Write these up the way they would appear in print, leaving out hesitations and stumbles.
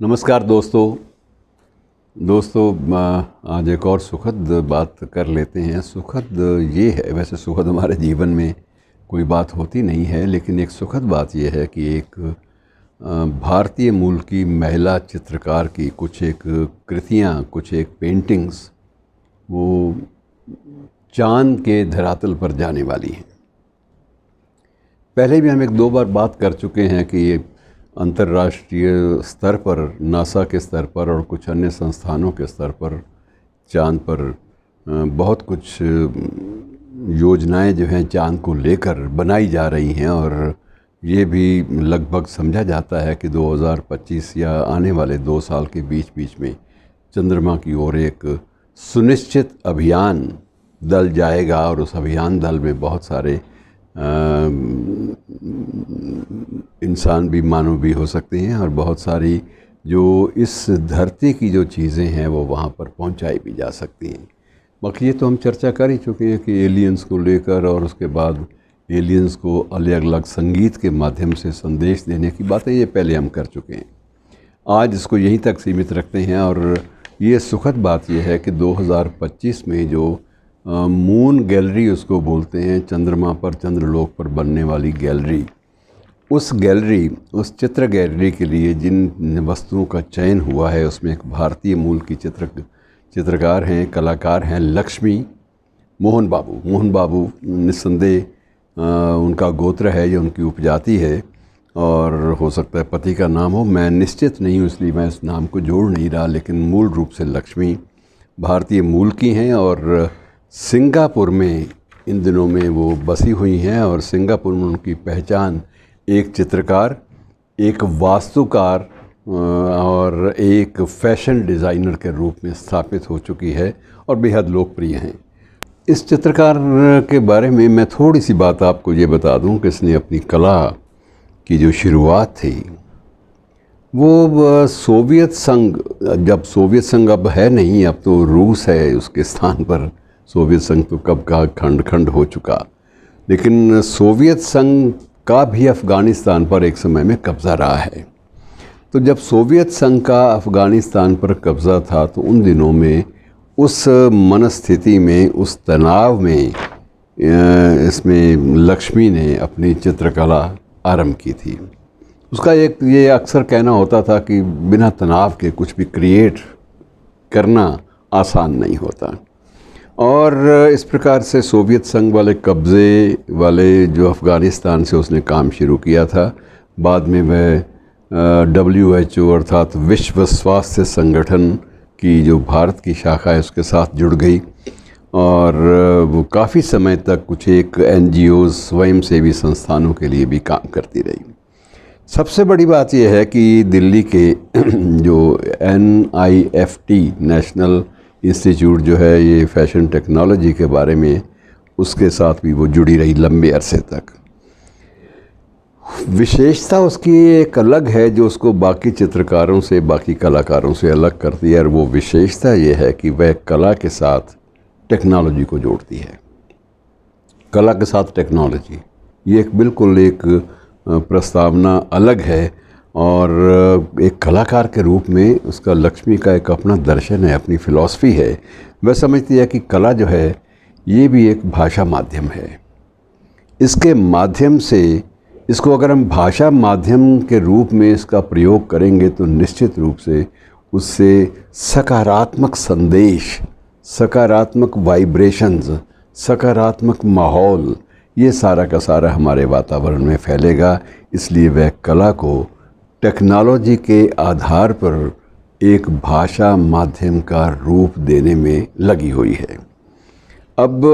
नमस्कार दोस्तों आज एक और सुखद बात कर लेते हैं। सुखद ये है, वैसे सुखद हमारे जीवन में कोई बात होती नहीं है, लेकिन एक सुखद बात ये है कि एक भारतीय मूल की महिला चित्रकार की कुछ एक कृतियाँ, कुछ एक पेंटिंग्स वो चाँद के धरातल पर जाने वाली हैं। पहले भी हम एक दो बार बात कर चुके हैं कि ये अंतर्राष्ट्रीय स्तर पर, नासा के स्तर पर और कुछ अन्य संस्थानों के स्तर पर चाँद पर बहुत कुछ योजनाएं जो हैं चाँद को लेकर बनाई जा रही हैं, और ये भी लगभग समझा जाता है कि 2025 या आने वाले 2 साल के बीच में चंद्रमा की ओर एक सुनिश्चित अभियान दल जाएगा, और उस अभियान दल में बहुत सारे इंसान भी, मानव भी हो सकते हैं, और बहुत सारी जो इस धरती की जो चीज़ें हैं वो वहाँ पर पहुँचाई भी जा सकती हैं। बाकी ये तो हम चर्चा कर ही चुके हैं कि एलियंस को लेकर, और उसके बाद एलियंस को अलग अलग संगीत के माध्यम से संदेश देने की बातें ये पहले हम कर चुके हैं। आज इसको यहीं तक सीमित रखते हैं, और ये सुखद बात ये है कि 2025 में जो मून गैलरी उसको बोलते हैं, चंद्रमा पर, चंद्रलोक पर बनने वाली गैलरी, उस चित्र गैलरी के लिए जिन वस्तुओं का चयन हुआ है उसमें एक भारतीय मूल की चित्रकार हैं, कलाकार हैं लक्ष्मी मोहन बाबू निस्संदेह उनका गोत्र है, ये उनकी उपजाति है, और हो सकता है पति का नाम हो, मैं निश्चित नहीं हूँ इसलिए मैं इस नाम को जोड़ नहीं रहा, लेकिन मूल रूप से लक्ष्मी भारतीय मूल की हैं और सिंगापुर में इन दिनों में वो बसी हुई हैं। और सिंगापुर में उनकी पहचान एक चित्रकार, एक वास्तुकार और एक फैशन डिज़ाइनर के रूप में स्थापित हो चुकी है और बेहद लोकप्रिय हैं। इस चित्रकार के बारे में मैं थोड़ी सी बात आपको ये बता दूं कि इसने अपनी कला की जो शुरुआत थी वो सोवियत संघ, जब सोवियत संघ अब है नहीं, अब तो रूस है उसके स्थान पर, सोवियत संघ तो कब का खंड हो चुका, लेकिन सोवियत संघ का भी अफ़गानिस्तान पर एक समय में कब्ज़ा रहा है। तो जब सोवियत संघ का अफ़गानिस्तान पर कब्ज़ा था तो उन दिनों में उस मनस्थिति में, उस तनाव में इसमें लक्ष्मी ने अपनी चित्रकला आरंभ की थी। उसका एक ये अक्सर कहना होता था कि बिना तनाव के कुछ भी क्रिएट करना आसान नहीं होता, और इस प्रकार से सोवियत संघ वाले कब्ज़े वाले जो अफ़गानिस्तान से उसने काम शुरू किया था, बाद में वह WHO अर्थात विश्व स्वास्थ्य संगठन की जो भारत की शाखा है उसके साथ जुड़ गई, और वो काफ़ी समय तक कुछ एक NGOs, स्वयंसेवी संस्थानों के लिए भी काम करती रही। सबसे बड़ी बात यह है कि दिल्ली के जो NIFT नेशनल इंस्टीट्यूट जो है ये फैशन टेक्नोलॉजी के बारे में, उसके साथ भी वो जुड़ी रही लंबे अरसे तक। विशेषता उसकी एक अलग है जो उसको बाकी चित्रकारों से, बाकी कलाकारों से अलग करती है, और वो विशेषता ये है कि वह कला के साथ टेक्नोलॉजी को जोड़ती है। कला के साथ टेक्नोलॉजी, ये एक बिल्कुल एक प्रस्तावना अलग है, और एक कलाकार के रूप में उसका, लक्ष्मी का एक अपना दर्शन है, अपनी फ़िलॉसफी है। वह समझती है कि कला जो है ये भी एक भाषा माध्यम है। इसके माध्यम से, इसको अगर हम भाषा माध्यम के रूप में इसका प्रयोग करेंगे तो निश्चित रूप से उससे सकारात्मक संदेश, सकारात्मक वाइब्रेशंस, सकारात्मक माहौल, ये सारा का सारा हमारे वातावरण में फैलेगा। इसलिए वह कला को टेक्नोलॉजी के आधार पर एक भाषा माध्यम का रूप देने में लगी हुई है। अब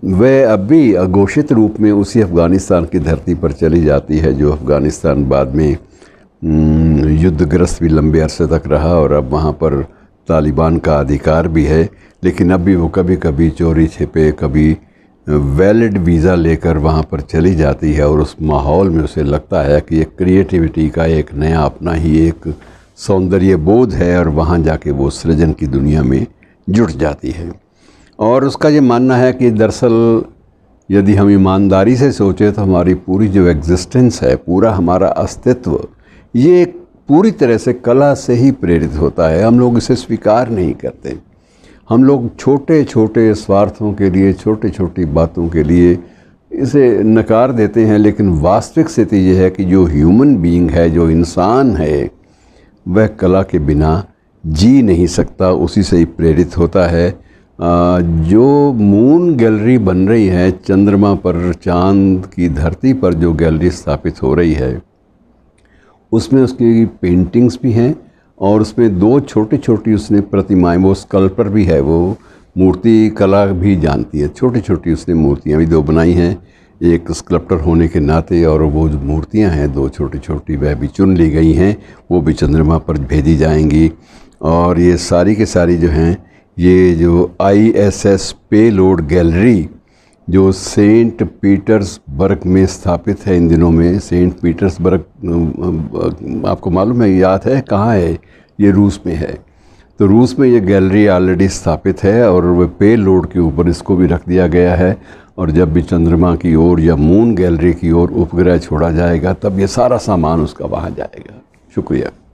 वह अब भी अघोषित रूप में उसी अफ़गानिस्तान की धरती पर चली जाती है, जो अफ़गानिस्तान बाद में युद्धग्रस्त भी लंबे अरसे तक रहा, और अब वहाँ पर तालिबान का अधिकार भी है। लेकिन अब भी वो कभी कभी चोरी छिपे, कभी वैलिड वीज़ा लेकर वहाँ पर चली जाती है, और उस माहौल में उसे लगता है कि एक क्रिएटिविटी का एक नया अपना ही एक सौंदर्य बोध है, और वहाँ जाके वो सृजन की दुनिया में जुट जाती है। और उसका ये मानना है कि दरअसल यदि हम ईमानदारी से सोचें तो हमारी पूरी जो एग्जिस्टेंस है, पूरा हमारा अस्तित्व, ये एक पूरी तरह से कला से ही प्रेरित होता है। हम लोग इसे स्वीकार नहीं करते। हम लोग छोटे छोटे स्वार्थों के लिए, छोटी छोटी बातों के लिए इसे नकार देते हैं, लेकिन वास्तविक स्थिति यह है कि जो ह्यूमन बीइंग है, जो इंसान है, वह कला के बिना जी नहीं सकता, उसी से ही प्रेरित होता है। जो मून गैलरी बन रही है, चंद्रमा पर, चांद की धरती पर जो गैलरी स्थापित हो रही है, उसमें उसकी पेंटिंग्स भी हैं और उसमें 2 छोटी छोटी उसने प्रतिमाएं, वो स्कल्पर भी है, वो मूर्ति कला भी जानती है। छोटी छोटी उसने मूर्तियां भी 2 बनाई हैं, एक स्कल्प्टर होने के नाते, और वो जो मूर्तियां हैं 2 छोटी छोटी, वह भी चुन ली गई हैं, वो भी चंद्रमा पर भेजी जाएंगी। और ये सारी के सारी जो हैं, ये जो ISS पेलोड गैलरी जो सेंट पीटर्सबर्ग में स्थापित है इन दिनों में, सेंट पीटर्सबर्ग आपको मालूम है, याद है कहाँ है? ये रूस में है। तो रूस में ये गैलरी ऑलरेडी स्थापित है और वह पे लोड के ऊपर इसको भी रख दिया गया है। और जब भी चंद्रमा की ओर या मून गैलरी की ओर उपग्रह छोड़ा जाएगा, तब ये सारा सामान उसका वहाँ जाएगा। शुक्रिया।